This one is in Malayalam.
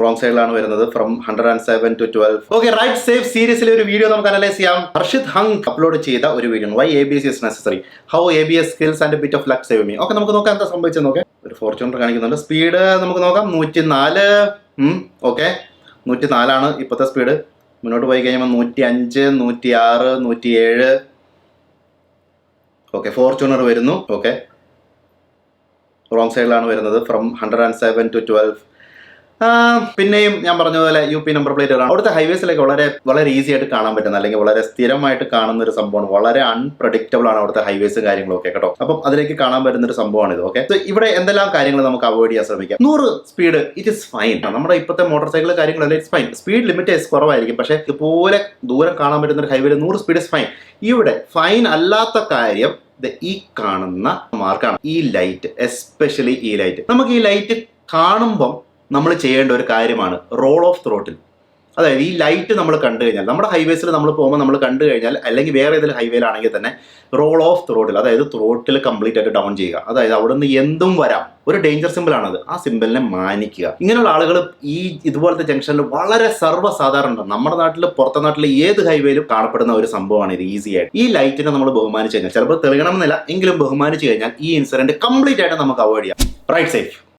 റോങ് സൈഡിലാണ് വരുന്നത് from 107 to 12. Okay, right safe സീരീസിലെ ഒരു വീഡിയോ നമുക്ക് അനലൈസ് ചെയ്യാം. ഹർഷിത് ഹങ് അപ്ലോഡ് ചെയ്ത ഒരു video, why ABS is necessary, how ABS skills and bit of luck save me. Okay, നമുക്ക് നോക്കാം എന്താ സംഭവിച്ചത് നോക്കാം. ഒരു ഫോർച്യൂണർ കാണിക്കുന്നുണ്ട്. സ്പീഡ് നമുക്ക് നോക്കാം 104. ഓക്കെ, 104 ഇപ്പോഴത്തെ സ്പീഡ്. മുന്നോട്ട് പോയി കഴിയുമ്പോൾ 105, 106, 107. ഓക്കെ, ഫോർച്യൂണർ വരുന്നു. ഓക്കെ, റോങ് സൈഡിലാണ് വരുന്നത് ഫ്രം 107 to 12. പിന്നെയും ഞാൻ പറഞ്ഞ പോലെ UP നമ്പർ പ്ലേറ്റുകളാണ്. അവിടുത്തെ ഹൈവേസിലേക്ക് വളരെ ഈസി ആയിട്ട് കാണാൻ പറ്റുന്ന, അല്ലെങ്കിൽ വളരെ സ്ഥിരമായിട്ട് കാണുന്ന ഒരു സംഭവമാണ്. വളരെ അൺപ്രഡിക്റ്റബിൾ ആണ് അവിടുത്തെ ഹൈവേസും കാര്യങ്ങളൊക്കെ കേട്ടോ. അപ്പം അതിലേക്ക് കാണാൻ പറ്റുന്ന ഒരു സംഭവമാണ് ഇത്. ഓക്കെ, ഇവിടെ എന്തെല്ലാം കാര്യങ്ങൾ നമുക്ക് അവോയ്ഡ് ചെയ്യാൻ ശ്രമിക്കാം. 100 സ്പീഡ് ഇറ്റ് ഇസ് ഫൈൻ. നമ്മുടെ ഇപ്പോഴത്തെ മോട്ടോർ സൈക്കിൾ കാര്യങ്ങളെല്ലാം ഇറ്റ്സ് ഫൈൻ. സ്പീഡ് ലിമിറ്റ് കുറവായിരിക്കും, പക്ഷേ ഇതുപോലെ ദൂരം കാണാൻ പറ്റുന്ന ഒരു ഹൈവേയിൽ 100 സ്പീഡ് ഇസ് ഫൈൻ. ഇവിടെ ഫൈൻ അല്ലാത്ത കാര്യം ഈ കാണുന്ന മാർക്കാണ്, ഈ ലൈറ്റ്. എസ്പെഷ്യലി ഈ ലൈറ്റ്. നമുക്ക് ഈ ലൈറ്റ് കാണുമ്പം നമ്മൾ ചെയ്യേണ്ട ഒരു കാര്യമാണ് റോൾ ഓഫ് ത്രോട്ടിൽ. അതായത് ഈ ലൈറ്റ് നമ്മൾ കണ്ടു കഴിഞ്ഞാൽ, നമ്മുടെ ഹൈവേസിൽ നമ്മൾ പോകുമ്പോൾ നമ്മൾ കണ്ടു കഴിഞ്ഞാൽ, അല്ലെങ്കിൽ വേറെ ഏതെങ്കിലും ഹൈവേയിലാണെങ്കിൽ തന്നെ റോൾ ഓഫ് ത്രോട്ടിൽ, അതായത് ത്രോട്ടിൽ കംപ്ലീറ്റ് ആയിട്ട് ഡൗൺ ചെയ്യുക. അതായത് അവിടെ നിന്ന് എന്തും വരാം, ഒരു ഡേഞ്ചർ സിമ്പിൾ ആണത്. ആ സിമ്പിളിനെ മാനിക്കുക. ഇങ്ങനെയുള്ള ആളുകൾ ഈ ഇതുപോലത്തെ ജംഗ്ഷനിൽ വളരെ സർവ്വസാധാരണ, നമ്മുടെ നാട്ടിൽ പുറത്തെ നാട്ടിൽ ഏത് ഹൈവേയിലും കാണപ്പെടുന്ന ഒരു സംഭവമാണ് ഇത്. ഈസി ആയിട്ട് ഈ ലൈറ്റിനെ നമ്മൾ ബഹുമാനിച്ചു കഴിഞ്ഞാൽ, ചിലപ്പോൾ തെളിയണമെന്നില്ല എങ്കിലും ബഹുമാനിച്ചു കഴിഞ്ഞാൽ ഈ ഇൻസിഡന്റ് കംപ്ലീറ്റ് ആയിട്ട് നമുക്ക് അവോയ്ഡ് ചെയ്യാം. Right safe.